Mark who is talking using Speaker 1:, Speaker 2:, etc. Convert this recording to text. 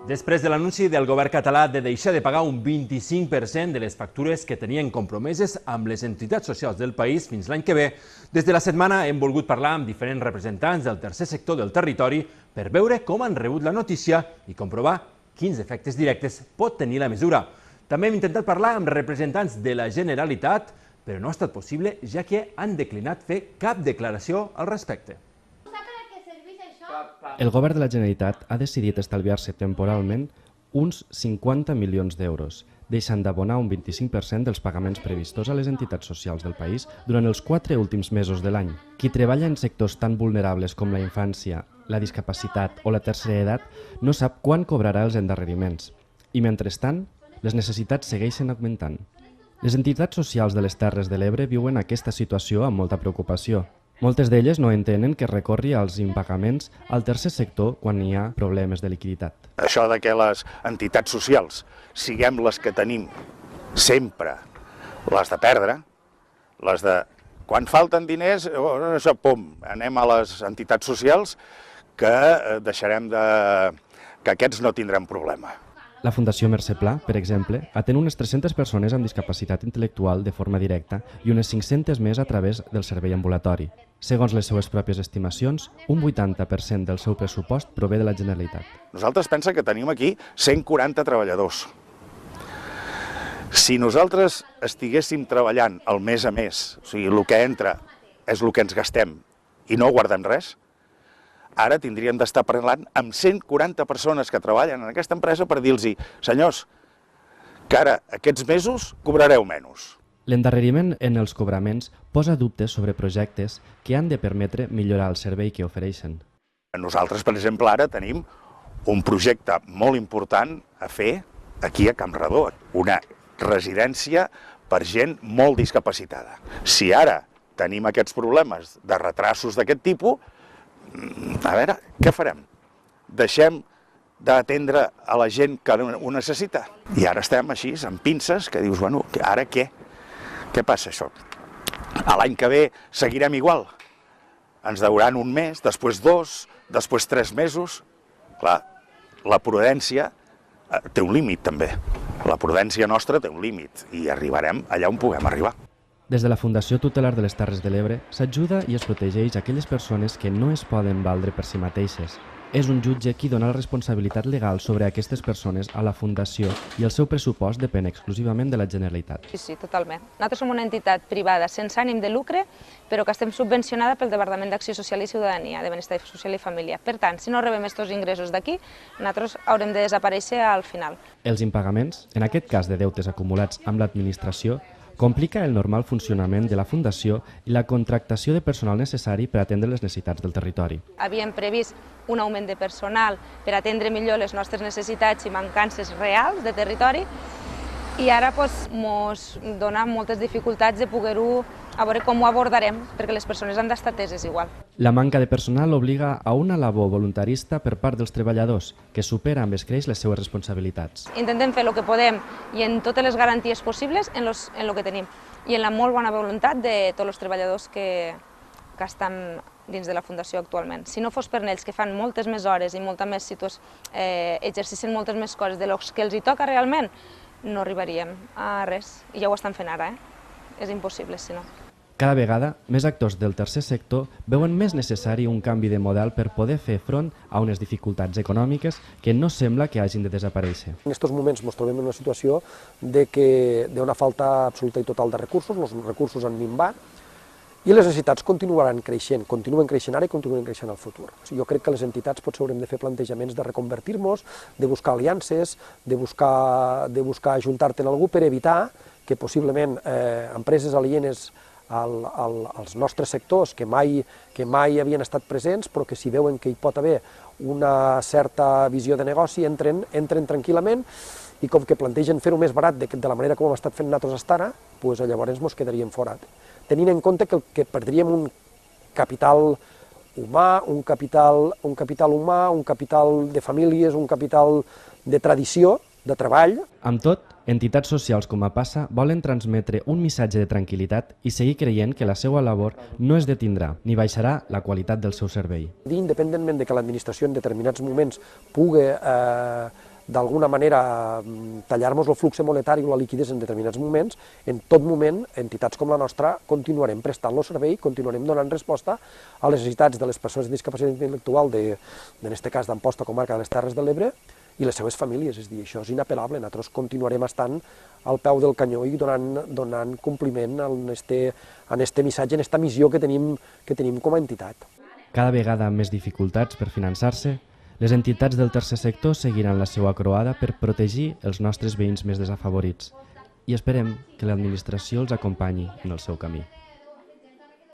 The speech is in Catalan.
Speaker 1: Després de l'anunci del govern català de deixar de pagar un 25% de les factures que tenien compromeses amb les entitats socials del país fins l'any que ve, des de la setmana hem volgut parlar amb diferents representants del tercer sector del territori per veure com han rebut la notícia i comprovar quins efectes directes pot tenir la mesura. També hem intentat parlar amb representants de la Generalitat, però no ha estat possible, ja que han declinat fer cap declaració al respecte.
Speaker 2: El govern de la Generalitat ha decidit estalviar-se temporalment uns 50 milions d'euros, deixant d'abonar un 25% dels pagaments previstos a les entitats socials del país durant els 4 últims mesos de l'any. Qui treballa en sectors tan vulnerables com la infància, la discapacitat o la tercera edat no sap quan cobrarà els endarreriments. I mentrestant, les necessitats segueixen augmentant. Les entitats socials de les Terres de l'Ebre viuen aquesta situació amb molta preocupació. Moltes d'elles no entenen que recorri als impagaments al tercer sector quan hi ha problemes de liquiditat.
Speaker 3: Això de que les entitats socials siguem les que tenim sempre les de perdre, les de quan falten diners, això, pum, anem a les entitats socials que deixarem que aquests no tindran problema.
Speaker 2: La Fundació Mercè Pla, per exemple, atén unes 300 persones amb discapacitat intel·lectual de forma directa i unes 500 més a través del servei ambulatori. Segons les seues pròpies estimacions, un 80% del seu pressupost prové de la Generalitat.
Speaker 3: Nosaltres pensem que tenim aquí 140 treballadors. Si nosaltres estiguéssim treballant el mes a mes, o sigui, el que entra és el que ens gastem i no guardem res, ara tindríem d'estar parlant amb 140 persones que treballen en aquesta empresa per dir-los, senyors, que ara aquests mesos cobrareu menys.
Speaker 2: L'endarreriment en els cobraments posa dubtes sobre projectes que han de permetre millorar el servei que ofereixen.
Speaker 3: Nosaltres, per exemple, ara tenim un projecte molt important a fer aquí a Campredó, una residència per gent molt discapacitada. Si ara tenim aquests problemes de retrasos d'aquest tipus, a veure, què farem? Deixem d'atendre a la gent que ho necessita? I ara estem així, amb pinces, que dius, bueno, ara què? Què passa això? A l'any que ve seguirem igual? Ens deuran un mes, després 2, després 3 mesos? Clar, la prudència té un límit també. La prudència nostra té un límit i arribarem allà on puguem arribar.
Speaker 2: Des de la Fundació Tutelar de les Terres de l'Ebre s'ajuda i es protegeix aquelles persones que no es poden valdre per si mateixes. És un jutge qui dona la responsabilitat legal sobre aquestes persones a la Fundació i el seu pressupost depèn exclusivament de la Generalitat.
Speaker 4: Sí, totalment. Nosaltres som una entitat privada sense ànim de lucre, però que estem subvencionada pel Departament d'Acció Social i Ciutadania, de Benestar Social i Família. Per tant, si no rebem aquests ingressos d'aquí, nosaltres haurem de desaparèixer al final.
Speaker 2: Els impagaments, en aquest cas de deutes acumulats amb l'administració, complica el normal funcionament de la Fundació i la contractació de personal necessari per atendre les necessitats del territori.
Speaker 4: Havíem previst un augment de personal per atendre millor les nostres necessitats i mancances reals de territori i ara ens dona moltes dificultats de poder-ho a veure com ho abordarem, perquè les persones han d'estar ateses igual.
Speaker 2: La manca de personal obliga a una labor voluntarista per part dels treballadors, que supera amb escreix les seues responsabilitats.
Speaker 4: Intentem fer el que podem i en totes les garanties possibles en el que tenim i en la molt bona voluntat de tots els treballadors que estan dins de la Fundació actualment. Si no fos per ells, que fan moltes més hores i exercicen moltes més coses de los que els hi toca realment, no arribaríem a res. I ja ho estan fent ara, És impossible, si no.
Speaker 2: Cada vegada, més actors del tercer sector veuen més necessari un canvi de model per poder fer front a unes dificultats econòmiques que no sembla que hagin de desaparèixer.
Speaker 5: En aquests moments ens trobem en una situació d'una falta absoluta i total de recursos, els recursos han minvat i les necessitats continuen creixent ara i continuen creixent al futur. Jo crec que les entitats potser haurem de fer plantejaments de reconvertir-nos, de buscar aliances, de buscar ajuntar-te en algú per evitar que possiblement empreses alienes als nostres sectors que mai havien estat presents, però que si veuen que hi pot haver una certa visió de negoci entren tranquil·lament i com que plantegen fer-ho més barat de la manera com hem estat fent nosaltres fins ara, llavors ens quedaríem fora. Tenint en compte que perdríem un capital humà, un capital de famílies, un capital de tradició, de treball.
Speaker 2: Amb tot, entitats socials com a Passa volen transmetre un missatge de tranquil·litat i seguir creient que la seva labor no es detindrà ni baixarà la qualitat del seu servei.
Speaker 5: Independentment de que l'administració en determinats moments pugui d'alguna manera tallar-nos el flux monetari o la liquiditat en determinats moments, en tot moment, entitats com la nostra continuarem prestant-lo servei, continuarem donant resposta a les necessitats de les persones amb discapacitat intel·lectual, en aquest cas d'Amposta, comarca de les Terres de l'Ebre, i les seves famílies. És a dir, això és inapel·lable. Nosaltres continuarem estant al peu del canyó i donant compliment a aquest missatge, a aquesta missió que tenim com a entitat.
Speaker 2: Cada vegada amb més dificultats per finançar-se, les entitats del tercer sector seguiran la seva croada per protegir els nostres veïns més desafavorits i esperem que l'administració els acompanyi en el seu camí.